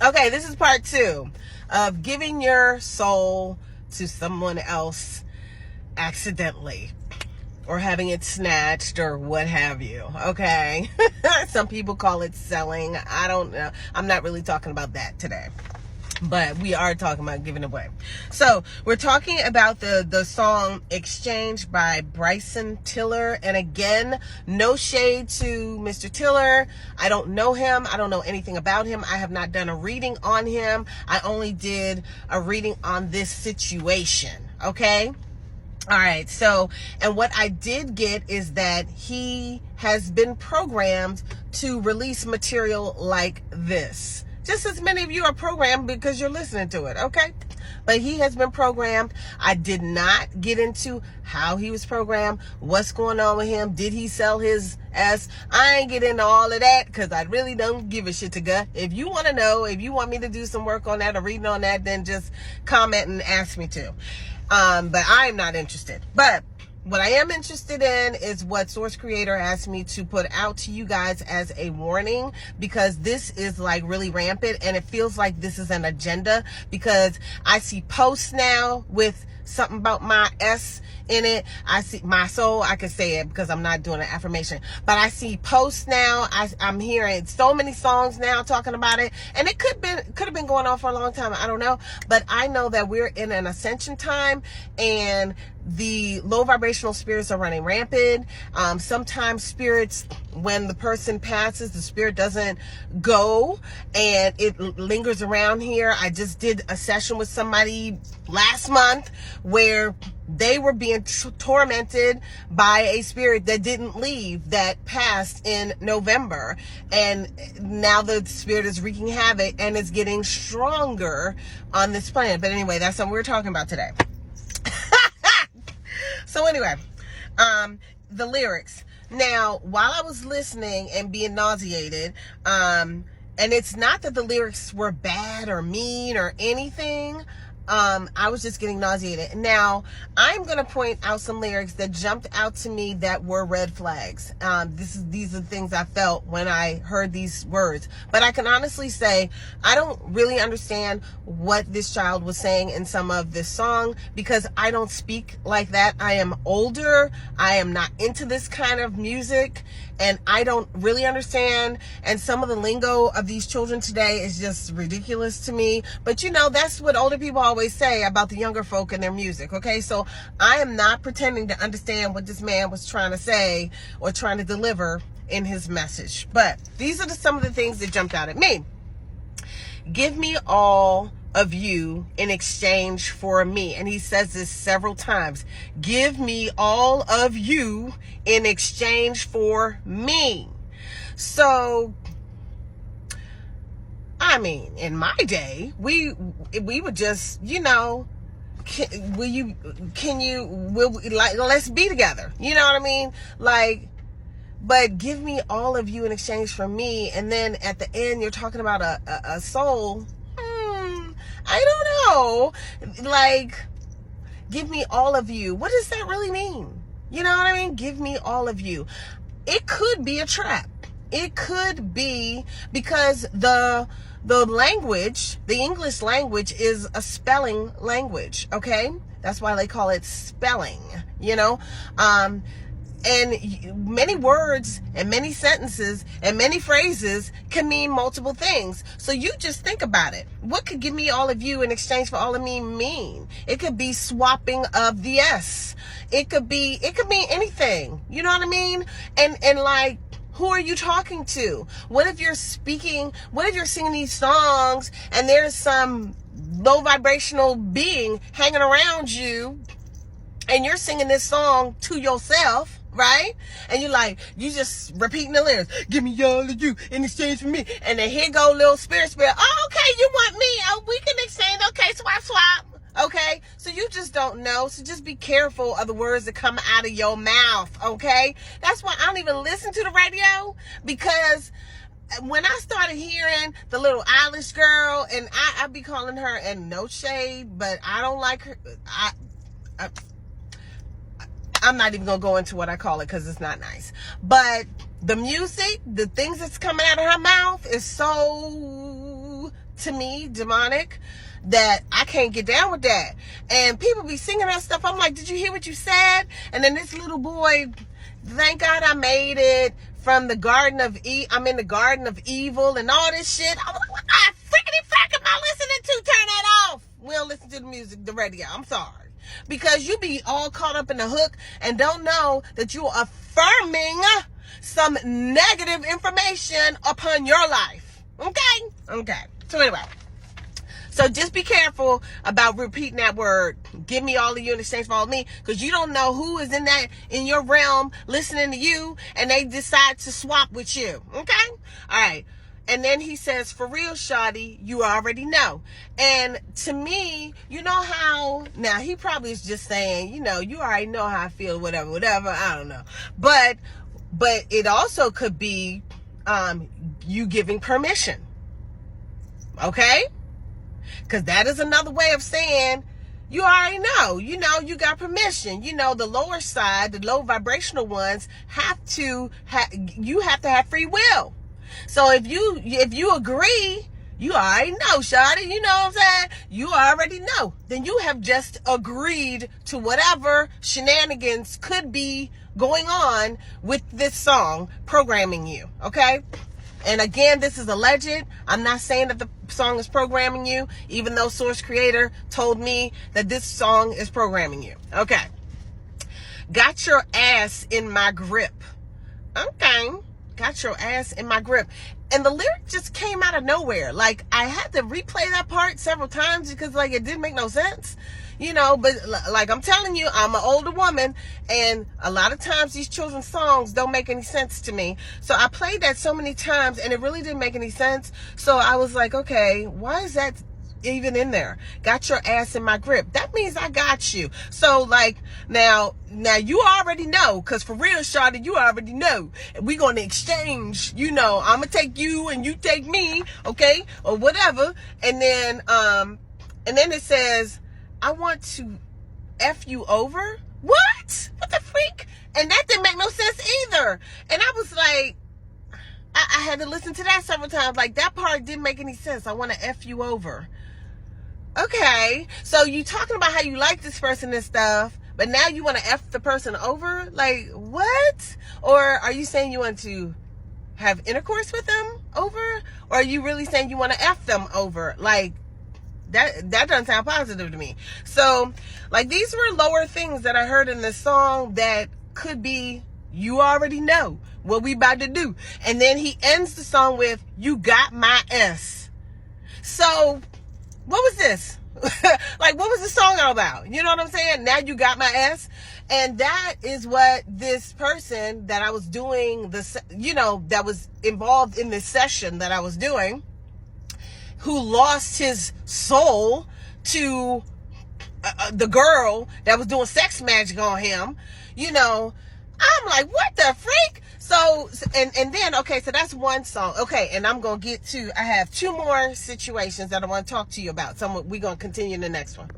Okay, this is part 2 of giving your soul to someone else accidentally, or having it snatched, or what have you. Okay. Some people call it selling. I don't know. I'm not really talking about that today, but we are talking about giving away. So we're talking about the song Exchange by Bryson Tiller. And again, no shade to Mr. Tiller. I don't know him. I don't know anything about him. I have not done a reading on him. I only did a reading on this situation. Okay. All right. So, and what I did get is that he has been programmed to release material like this. Just as many of you are programmed because you're listening to it, okay? But he has been programmed. I did not get into how he was programmed, what's going on with him, did he sell his ass? I ain't get into all of that because I really don't give a shit to gut. If you want to know, if you want me to do some work on that or reading on that, then just comment and ask me to. But I'm not interested. But what I am interested in is what Source Creator asked me to put out to you guys as a warning, because this is like really rampant and it feels like this is an agenda, because I see posts now with something about my S in it. I see my soul. I could say it because I'm not doing an affirmation, but I see posts now. I'm hearing so many songs now talking about it, and it could have been going on for a long time. I don't know, but I know that we're in an ascension time, and the low vibrational spirits are running rampant. Sometimes spirits, when the person passes, the spirit doesn't go and it lingers around here. I just did a session with somebody last month where they were being tormented by a spirit that didn't leave, that passed in November. And now the spirit is wreaking havoc and it's getting stronger on this planet. But anyway, that's what we're talking about today. So anyway, the lyrics. Now, while I was listening and being nauseated, and it's not that the lyrics were bad or mean or anything, I was just getting nauseated. Now, I'm going to point out some lyrics that jumped out to me that were red flags. These are the things I felt when I heard these words. But I can honestly say, I don't really understand what this child was saying in some of this song, because I don't speak like that. I am older. I am not into this kind of music, and I don't really understand. And some of the lingo of these children today is just ridiculous to me. But you know, that's what older people always say about the younger folk and their music. Okay, so I am not pretending to understand what this man was trying to say or trying to deliver in his message. But these are some of the things that jumped out at me. Give me all of you in exchange for me. And he says this several times. Give me all of you in exchange for me. So, I mean, in my day, we would just, you know, let's be together. You know what I mean? Like, but give me all of you in exchange for me. And then at the end, you're talking about a soul. I don't know. Like, give me all of you. What does that really mean? You know what I mean? Give me all of you. It could be a trap. It could be because the language, the English language, is a spelling language. Okay? That's why they call it spelling, you know? And many words and many sentences and many phrases can mean multiple things. So you just think about it. What could give me all of you in exchange for all of me mean? It could be swapping of the S. It could mean anything. You know what I mean? And like, who are you talking to? What if you're singing these songs and there's some low vibrational being hanging around you and you're singing this song to yourself? Right? And you just repeating the lyrics. Give me all of you in exchange for me. And then here go little spirit. Oh, okay, you want me. Oh, we can exchange. Okay, swap. Okay? So you just don't know. So just be careful of the words that come out of your mouth. Okay? That's why I don't even listen to the radio, because when I started hearing the little Irish girl, and I be calling her, and no shade, but I don't like her. I'm not even going to go into what I call it because it's not nice. But the music, the things that's coming out of her mouth is so to me demonic that I can't get down with that. And people be singing that stuff. I'm like, did you hear what you said? And then this little boy, thank God I made it from the Garden of I'm in the Garden of Evil and all this shit. I'm like, what the freaking fuck am I listening to? Turn that off. We don't listen to the music, the radio. I'm sorry. Because you be all caught up in the hook and don't know that you're affirming some negative information upon your life. Okay. So anyway. So just be careful about repeating that word. Give me all of you in exchange for all of me, because you don't know who is in your realm listening to you, and they decide to swap with you. Okay? All right. And then he says, for real, shawty, you already know. And to me, you know how, now he probably is just saying, you already know how I feel, whatever. I don't know. But it also could be you giving permission. Okay? Because that is another way of saying you already know. You got permission. The lower side, the low vibrational ones, you have to have free will. So if you agree, you already know, shawty. You know what I'm saying? You already know. Then you have just agreed to whatever shenanigans could be going on with this song programming you. Okay? And again, this is alleged. I'm not saying that the song is programming you, even though Source Creator told me that this song is programming you. Okay. Got your ass in my grip. Okay. Got your ass in my grip. And the lyric just came out of nowhere. Like, I had to replay that part several times because, like, it didn't make no sense. But like I'm telling you, I'm an older woman, and a lot of times these children's songs don't make any sense to me. So I played that so many times, and it really didn't make any sense. So I was like, okay, why is that even in there? Got your ass in my grip. That means I got you. So like now you already know, because for real, shawty, you already know. We're going to exchange, I'm going to take you and you take me, okay? Or whatever. And then it says, I want to F you over? What? What the freak? And that didn't make no sense either. And I was like, I had to listen to that several times. Like, that part didn't make any sense. I want to F you over. Okay. So you talking about how you like this person and stuff, but now you want to F the person over? Like, what? Or are you saying you want to have intercourse with them over? Or are you really saying you want to F them over? Like, that doesn't sound positive to me. So, like, these were lower things that I heard in this song that could be, you already know what we about to do. And then he ends the song with, you got my S. So, what was this? Like, what was the song all about? You know what I'm saying? Now you got my S. And that is what this person that I was doing, that was involved in this session that I was doing, who lost his soul to the girl that was doing sex magic on him, I'm like, what the freak? So, and then, okay, so that's one song. Okay, and I'm going to I have two more situations that I want to talk to you about. So we're going to continue in the next one.